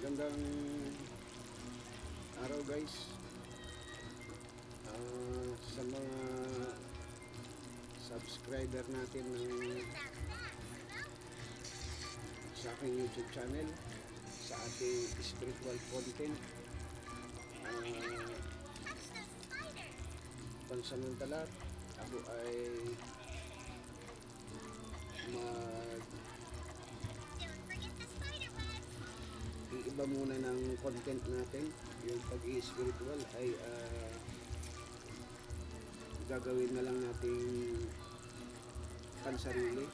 Magandang araw guys. Sa mga subscriber natin sa aking YouTube channel, sa ating spiritual content, pansamantala ako ay iiba muna ng content natin. Yung pag-i-spiritual ay gagawin na lang nating pansarili.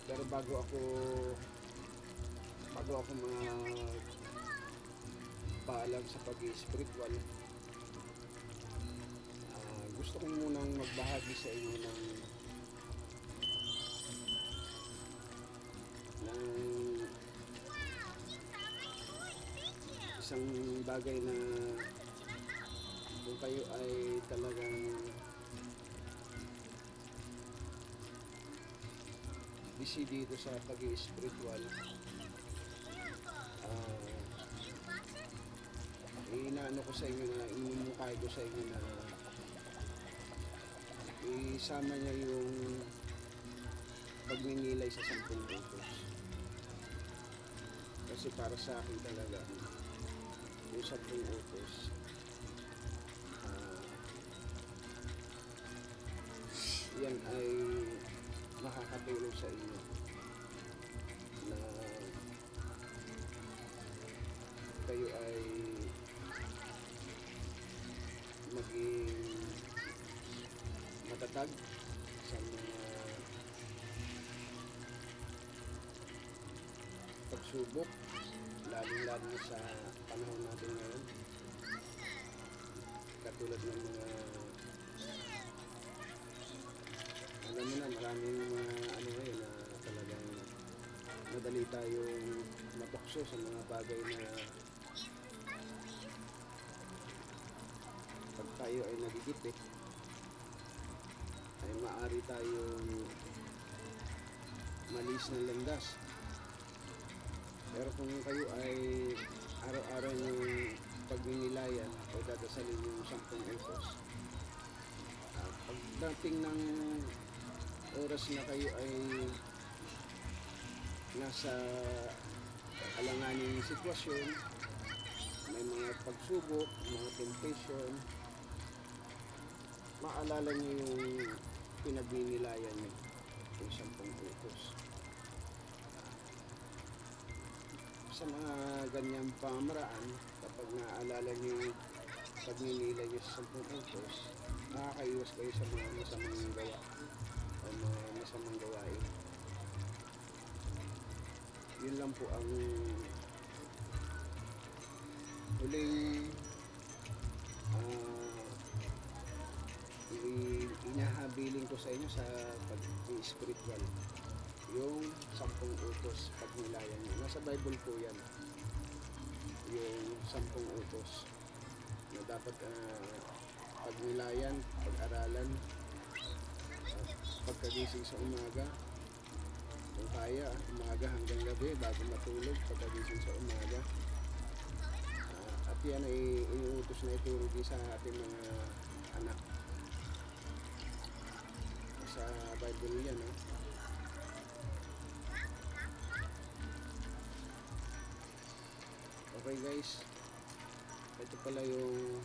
Pero bago ako paalam sa pag-i-spiritual, gusto ko munang magbahagi sa inyo ng isang bagay na kung kayo ay talagang busy dito sa pag-i-spiritual, inaano ko sa inyo na inumukay ko sa inyo na isama niya yung pagninilay sa 10 utos. Kasi para sa akin talaga yung 10 utos yan ay makakatulong sa inyo na kayo ay maging matatag sa mga pagsubok, lalo sa panahon natin ngayon, katulad ng mga alam mo na, maraming ano ngayon na talagang madali tayong matukso sa mga bagay na pag tayo ay nagigipit ay maaari tayong malis ng landas. Pero kung kayo ay araw-araw yung pagninilayan o dadasalin yung 10 utos, pagdating ng oras na kayo ay nasa alanganing sitwasyon, may mga pagsubok, mga temptation, maalala nyo yung pinagninilayan nyo, yung 10 utos. Sa mga ganyang pamaraan, kapag naaalala nyo yung pagninilay nyo sa 10 utos, makakaiwas kayo sa mga masamang gawa o mga masamang gawain. Yun lang po ang huling inahabiling ko sa inyo sa pag-spiritual, yung 10 utos pagnilayan nyo. Nasa Bible po yan, yung 10 utos na dapat pagnilayan, pag-aralan, pagkagising sa umaga, kung kaya, umaga hanggang gabi bago matulog, pagkagising sa umaga. At yan ay inuutos na ituro din sa ating mga anak. Sa Bible yan, Okay guys, ito pala yung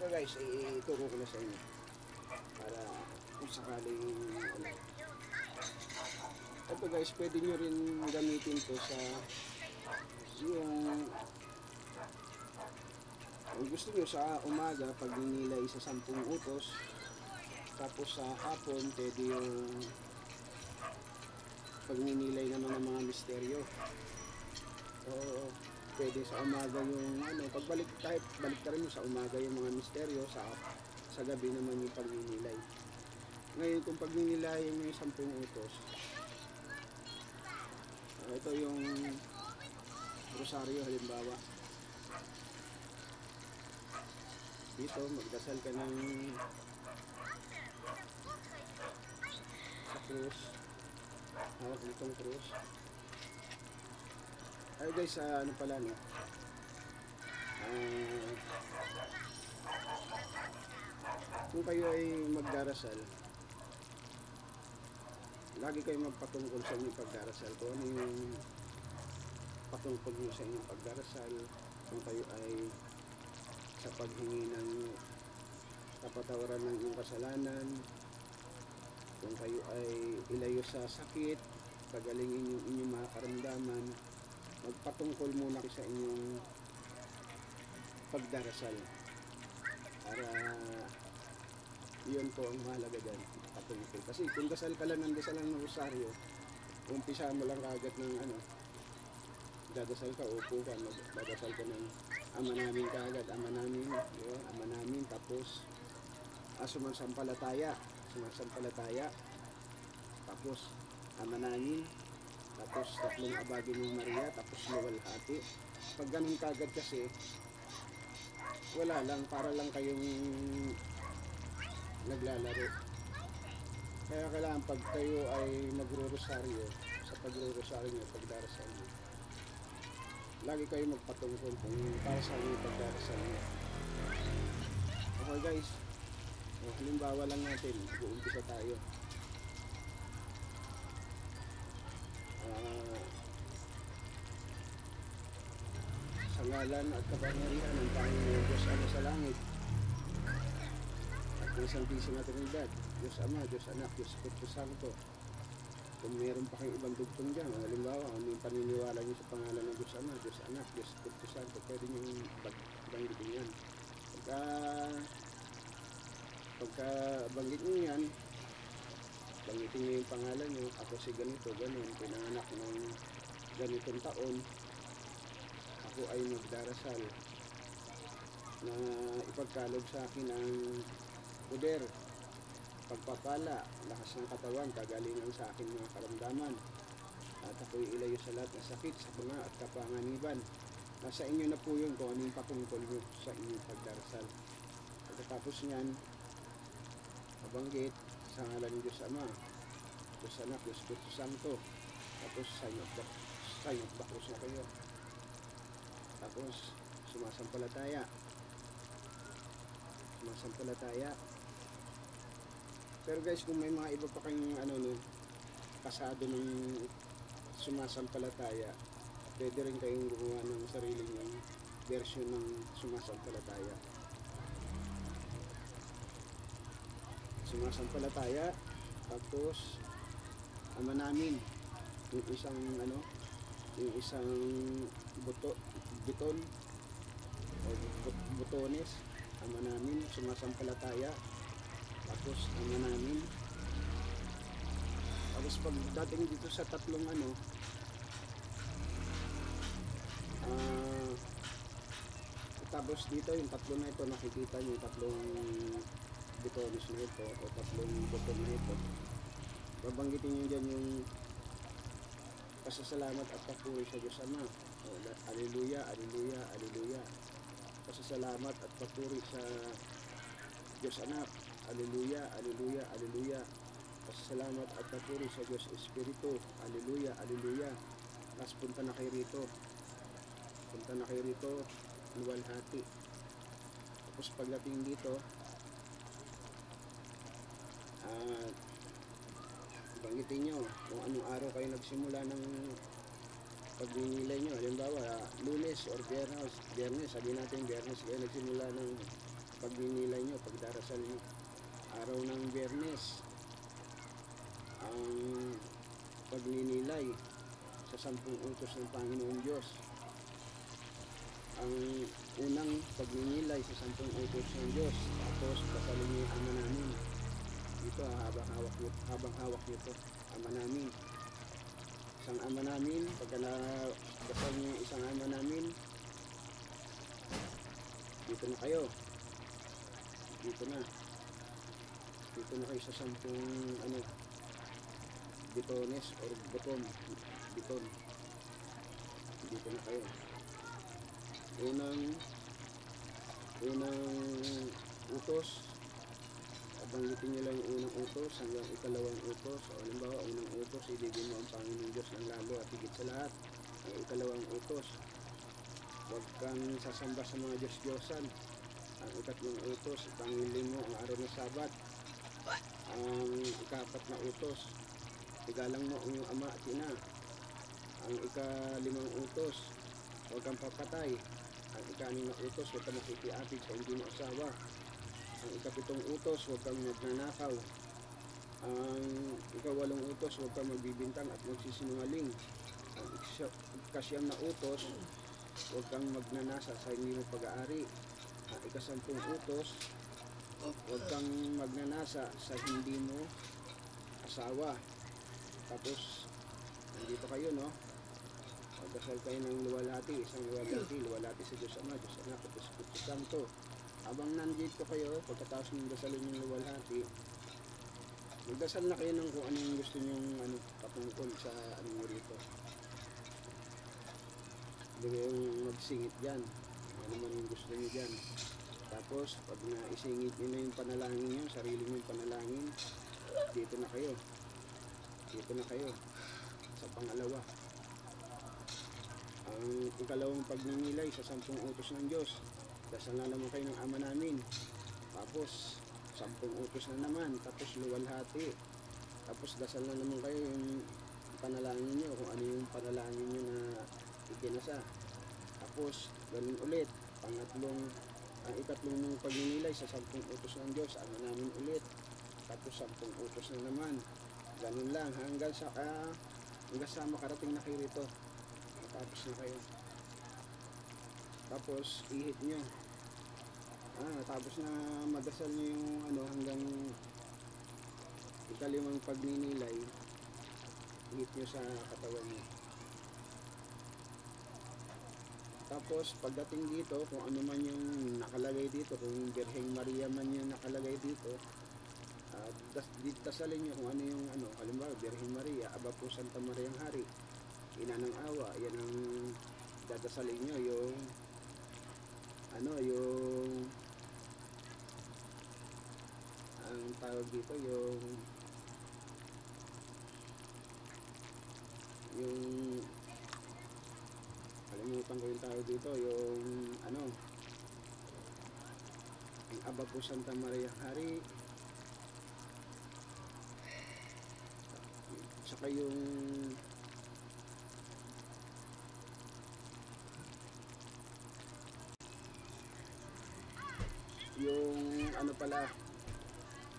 guys, ituro ko na sa inyo para kung sakaling ito guys, pwede nyo rin gamitin to sa yung kung gusto nyo sa umaga pagninilay sa 10 utos, tapos sa hapon pwede yung pagninilay naman ng mga misteryo. So pwede sa umaga yung pagbalik, kahit balik ka rin mo sa umaga yung mga misteryo, sa gabi naman yung pagninilay. Ngayon kung pagninilay yung 10 utos, ito yung rosaryo halimbawa. dito, magdasal ka ng sa krus. Hawak nitong krus. Ay guys, ano pala no? Kung kayo ay magdarasal, lagi kayo magpatungkol sa inyong pagdarasal. Kung ano yung patungkol nyo sa inyong pagdarasal, kung kayo ay sa paghingi ng kapatawaran ng inyong kasalanan, kung kayo ay ilayo sa sakit, pagalingin yung inyong mga karamdaman, magpatungkol muna kayo sa inyong pagdarasal. Para yun po ang mahalaga dyan, patungkol. Kasi kung dasal ka lang ng dasal ng rosaryo, umpisa mo lang kagad ng dadasal ka, upo ka, magdadasal ka ng Ama namin kagad, Ama namin, yun, Ama namin, tapos sumasampalataya, tapos Ama namin, tapos tatlong abagi ng Maria, tapos luwalhati. Pag ganun kagad kasi, wala lang, para lang kayong naglalaro. Kaya kailangan pag kayo ay nagro-rosaryo, sa pagro-rosaryo, pagdarasal nyo, lagi kayo magpatungkol kung para sa inyo pagdarasal nyo. Okay guys, halimbawa lang natin, mag-uumpisa tayo. Sa ngalan at kapangyarihan ng Panginoon Diyos Ama sa langit at ng Santisima Trinidad, Diyos Ama, Diyos Anak, Diyos Espiritu Santo. Kung meron pa kayong ibang dugtong dyan, halimbawa, ano yung paniniwala nyo sa pangalan ng Diyos Ama, Diyos Anak, Diyos Espiritu Santo, pwede nyo banggitin yan. Pagka banggit nyo yan, banggitin nyo yung pangalan nyo, ako si ganito, ganun, pinanganak ng ganitong taon, ako ay magdarasal na ipagkalog sa akin ang poder, pagpapala, lakas ng katawan, kagalingan sa akin mga karamdaman, at ako'y ilayo sa lahat ng sakit, sa panga at kapanganiban. Nasa inyo na po yun kung anong patungkol nyo sa inyong pagdarasal. Pagkatapos nyan, mabanggit sa ngalan ng Diyos Ama, Diyos Anak, Diyos Espiritu Santo, tapos sign of the cross na kayo. Tapos sumasampalataya. Pero guys, kung may mga iba pa kayong kasado ng sumasampalataya, pwede rin kayong gumawa ng sarili nyong version ng sumasampalataya. Tapos Ama namin, yung isang butones, Ama namin, sumasampalataya, tapos Ama namin. Tapos pagdating dito sa tatlong tapos dito yung tatlo na ito, nakikita nyo yung tatlong butones na ito o tatlong buton na ito, babanggitin nyo dyan yung pasasalamat at papuri sa Diyos Ama. Alleluia, alleluia, alleluia. Pasasalamat at papuri sa Diyos Anak. Alleluia, alleluia, alleluia. Pasasalamat at papuri sa Diyos Espiritu. Alleluia, alleluia. Tapos punta na kayo rito, luwalhati. Tapos pagdating dito, banggitin nyo kung anong araw kayo nagsimula ng pagninilay nyo. Halimbawa, Lunes or Biyernes, sabihin natin Biyernes kayo nagsimula ng pagninilay nyo, pagdarasal nyo. Araw ng Biyernes, ang pagninilay sa 10 utos ng Panginoon Diyos. Ang unang pagninilay sa 10 utos ng Diyos, tapos pasalin nyo yung Ama namin. Dito habang hawak nyo ito, Ama namin. Isang Ama namin, pagka nabasal nyo yung isang Ama namin, dito na kayo. Dito na kayo sa 10 bitones or buton. Dito na kayo. Unang unang utos, banggitin nyo lang yung unang utos hanggang ikalawang utos. O halimbawa, unang utos, ibigin mo ang Panginoong Diyos ng lalo at higit sa lahat. Ang ikalawang utos, huwag kang sasamba sa mga Diyos-Diyosan. Ang ikatlong utos, pangilin mo ang araw ng Sabat. Ang ikapat na utos, igalang mo ang iyong ama at ina. Ang ikalimang utos, huwag kang papatay. Ang ikanim na utos, huwag kang makikiapid sa hindi mo asawa. Ang ikapitong utos, huwag kang magnanakaw. Ang ikawalong utos, huwag kang magbibintang at magsisinungaling. Ang ikasyam na utos, huwag kang magnanasa sa hindi mo pag-aari. Ang ikasampung utos, huwag kang magnanasa sa hindi mo asawa. Tapos, nandito kayo, no? Magdasal kayo ng luwalhati, isang luwalhati sa Diyos Ama, Diyos Anak, at Espiritu Santo. Habang nandito kayo, pagkatapos ng dasalin ng luwalhati, magdasal na kayo ng kung ano yung gusto nyong patungkol sa ano nyo rito. Hindi kayong magsingit dyan, ano man yung gusto nyo dyan. Tapos, pag naisingit nyo na yung panalangin nyo, sarili nyo yung panalangin, dito na kayo. Dito na kayo. Sa pangalawa. Ang ikalawang pagninilay sa 10 utos ng Diyos. Dasal na naman kayo ng Ama namin. Tapos, 10 utos na naman. Tapos, luwalhati. Tapos, dasal na naman kayo yung panalangin nyo, kung ano yung panalangin nyo na ikinasa. Tapos, ganun ulit. Ang ikatlong pagninilay sa 10 utos ng Diyos, Ama namin ulit. Tapos, 10 utos na naman. Ganun lang, hanggang sa makarating na kayo rito. Tapos na kayo. Tapos, ihit nyo. Tapos na madasal nyo yung hanggang ikalimang pagninilay, ihit nyo sa katawan nyo. Tapos, pagdating dito, kung ano man yung nakalagay dito, kung Birheng Maria man yung nakalagay dito, dasalin nyo kung ano yung halimbawa, Birheng Maria, Aba po Santa Mariang Hari, Ina ng Awa, yan ang dadasalin nyo, yung ang tawag dito, yung kalimutan ko yung tawag dito, yung yung Aba po Santa Maria Hari, saka yung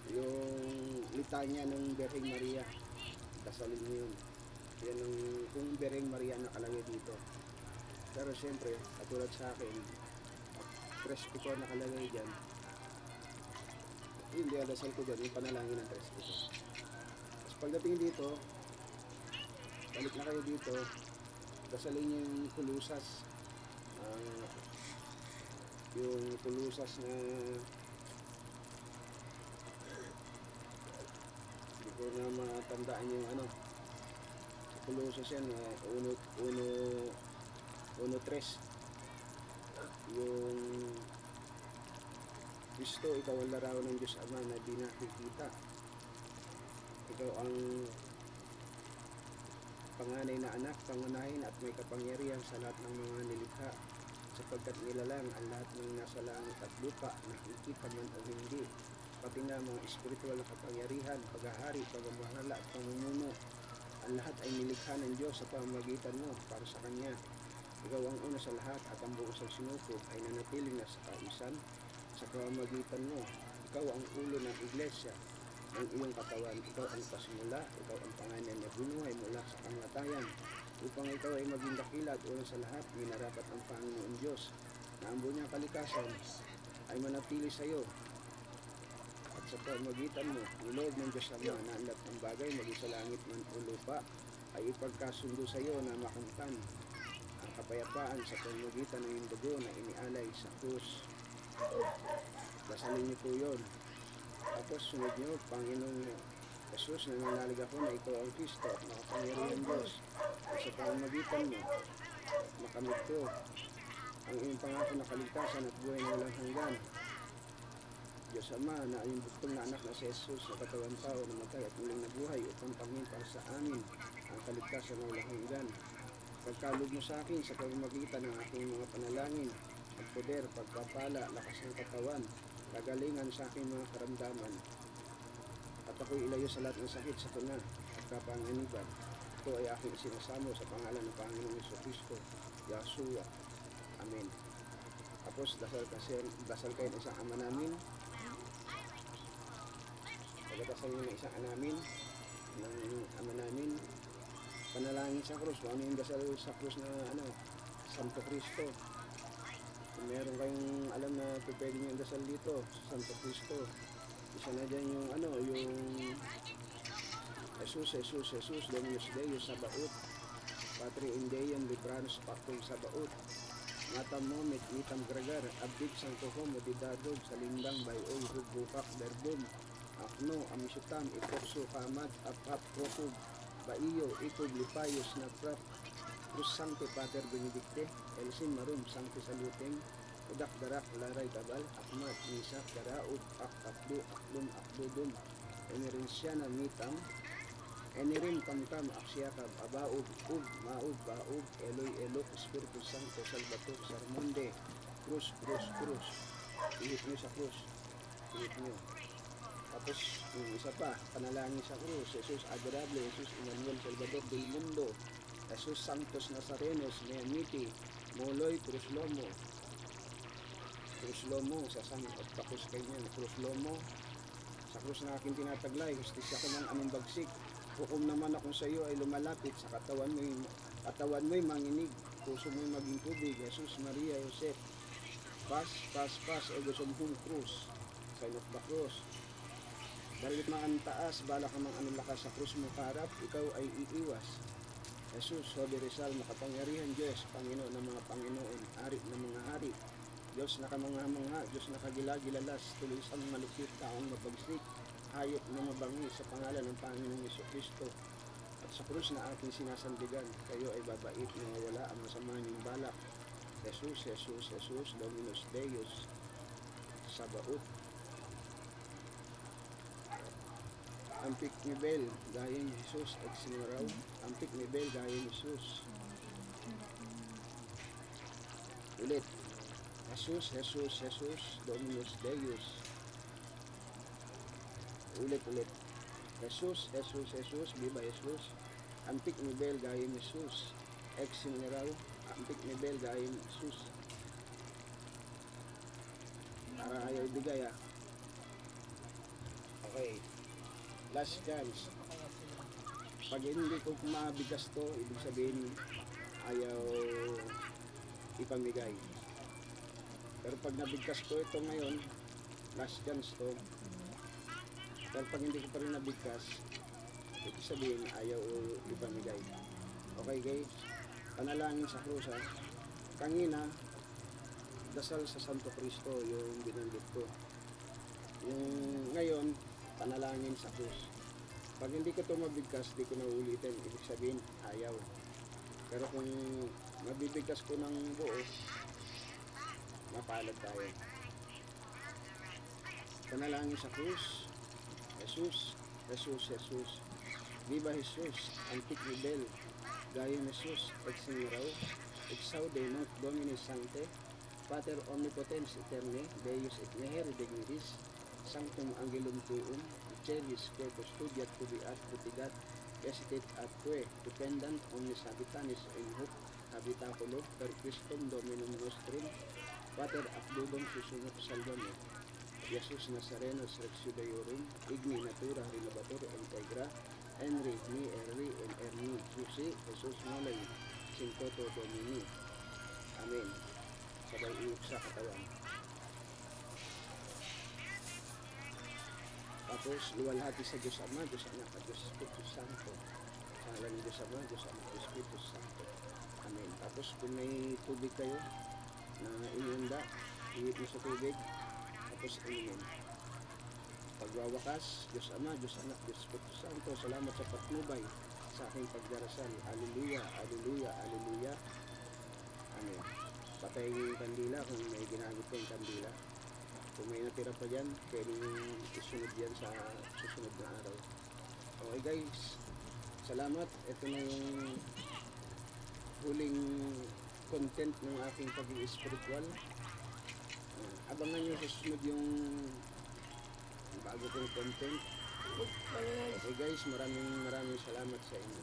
yung litanya ng Birheng Maria, dasalin mo yun. Yan ang kung Birheng Maria nakalagay dito. Pero syempre, katulad sa akin, Trespeto nakalagay dyan, hindi dasal ko dyan yung panalangin ng Trespeto. Tapos pagdating dito, balik na kayo dito, dasalin nyo yung kulusas, na hindi ko na matandaan yung sa kulusas yan, 1:3, yung Kristo, ikaw ang larawan ng Diyos Ama na di nakikita. Ikaw ang panganay na anak, pangunahin at may kapangyarihan sa lahat ng mga nilikha, sapagkat nilalang ang lahat ng nasa langit at lupa, nakikita man o hindi, pati na mga espiritual na kapangyarihan, paghahari, pagmamahala at pamumuno. Ang lahat ay nilikha ng Diyos sa pamamagitan mo para sa Kanya. Ikaw ang una sa lahat at ang buong sa sinukob ay nanatiling na sa kaisan sa pamamagitan mo. Ikaw ang ulo ng iglesia, ang iyong katawan. Ikaw ang pasimula, ikaw ang panganay na binuhay mula sa kamatayan. Upang ikaw ay maging dakila at una sa lahat, minarapat ang Panginoon Diyos na ang buong niyang kalikasan ay manatili sa iyo. At sa pamamagitan mo, iloob ng Diyos Ama na ang lahat ng bagay, maging sa langit man o lupa, ay ipagkasundo sa iyo na makamtan ang kapayapaan sa pamamagitan ng iyong dugo na inialay sa krus. Dasalin niyo po yun. Tapos sunod niyo, Panginoong Jesus, nananalig ako na ikaw ang Kristo at makapangyarihan Diyos. At sa pamamagitan mo, makamit ko ang iyong pangako na kaligtasan at buhay na walang hanggan. Diyos Ama, na iyong buktong na anak na si Jesus na katawan tao, namatay at muling nabuhay upang pangin para sa amin ang kaligtasan na walang hanggan. Pagkaloob mo sa akin sa pamamagitan ng aking mga panalangin at poder, pagpapala, lakas ng katawan, kagalingan sa aking mga karamdaman, at ako'y ilayo sa lahat ng sakit, sa tuna at kapanganiban. Ito ay aking isinasamo sa pangalan ng Panginoong Jesucristo, Yahshua. Amen. Tapos dasal kayo ng isang ama namin. Pagdasal nyo ng isang anamin, ng ama namin, panalangin sa krus. Kung ano yung dasal sa krus na Santo Cristo. Kung meron kayong alam na pwede nyo yung dasal dito, Santo Cristo, isa na dyan yung Jesus, Dominus Deus, Sabaoth, Patri Indeum, Libranos Pactum Sabaoth, Matam Momit, Mitam Gragar, Abdig Santo Homo, Didadog, Salindang, Bayoy, Hugbukak, Berbum, Akno, Amisutam, Ipokso, Kamad, Apap, Prokub, Baiyo, Ipog, Lipayos, Naprap, Cruz Sancte, Pater Benedicte, Elsin Marum, Sancte Salutem, Udak Darak, Laray Tabal, Akmat, Nisak, Daraud, Akapdo, Akdum, Akdudum, Emirensyana, Mitam, Enirim, Kamkam, Aksiyakab, Abaub, Ub, Maub, Baub, Eloy, Elok, Espiritu Santo, Salvator, Sarmonde, Cruz, Cruz, Cruz. Ihit nyo sa krus. Ihit nyo. Tapos, yung isa pa, panalangin sa krus, Jesus Adorable, Jesus Emmanuel Salvador del Mundo, Jesus Santos Nazarenos, Neamiti, Moloy, Cruz Lomo, sa San Octopus kayo niyan, Cruz Lomo, sa krus na aking tinataglay, hustisya ko ng anong bagsik, hukom naman akong sa iyo ay lumalapit, sa katawan mo'y manginig, puso mo'y maging tubig, Jesus, Maria, Joseph, pas, ego sumhum krus, sign of the cross. Dahil mang taas, bala ka mang anong lakas sa krus mo karap, ikaw ay iiwas. Jesus, Holy Rizal, makapangyarihan Diyos, Panginoon ng mga Panginoon, Ari ng mga hari, Diyos nakamangha-mangha, Diyos nakagilagilalas, tulisang malupit, taong mabagsik, hayop na mabangi sa pangalan ng Panginoong Jesucristo. At sa krus na aking sinasandigan, kayo ay babait na wala ang masama niyong balak. Jesus, Dominus Deus, Sabaoth. Ampik ni Bel, gayeng Jesus, Exinaraw. Ampik ni Bel, gayeng Jesus. Ulit. Jesus, Dominus Deus. Ulit. Jesus, viva Jesus. Ampik ni Bel, gayeng Jesus. Exinaraw. Ampik ni Bel, gayeng Jesus. Para ayaw ibigay Okay. Last chance. Pag hindi ko mabigas to, ibig sabihin ayaw ipamigay. Pero pag nabigkas ko ito ngayon, last chance to. Pero pag hindi ko pa rin nabigkas, ibig sabihin ayaw ipamigay. Okay guys, panalangin sa krus Kanina, dasal sa Santo Cristo yung binanggit ko. Yung ngayon, panalangin sa krus. Pag hindi ko ito mabigkas, di ko na ulitin. Ibig sabihin, ayaw. Pero kung mabibigkas ko ng buo, mapalad tayo. Panalangin sa krus. Jesus. Viva Jesus. Antic Rebel. Gayong Jesus. Exineraw. Exaude Nunc Domini Sancte. Pater Omnipotens Eterne. Deus et Niheri Dignitis. Sanctum Angelum Tuum, Celis, que Custodiat Cubiat Putigat, Esitit Atque, Dependant Omnis Habitanis in Hoc, Habitaculo, per Christum Dominum Nostrum, Pater Abdudum Susunot Salvame, Jesus Nazarenos Rex Judaeorum, Igni Natura Renovator Integra, Henry, Ni Erri, en Erni, Susi, Jesus Molay, Sintoto Domini. Amen. Sabay iuk sa katawan. Tapos, luwalhati sa Diyos Ama, Diyos Anak, at Diyos Espiritu Santo. Sa ngalan ng Diyos Ama, Diyos Anak, Diyos Espiritu Santo. Amen. Tapos, kung may tubig kayo na inihanda, ihip mo sa tubig, tapos inumin. Pagwawakas, Diyos Ama, Diyos Anak, Diyos Espiritu Santo, salamat sa patnubay sa aking pagdarasal. Alleluia, alleluia, alleluia. Amen. patayin nyo yung kandila kung may ginamit kayong kandila. Kung may natira pa dyan, pwede nyo isunod yan sa susunod na araw. Okay guys, salamat. Ito na yung huling content ng aking pag-i-spiritual. Abangan nyo sa susunod yung bago kong content. Okay guys, maraming salamat sa inyo.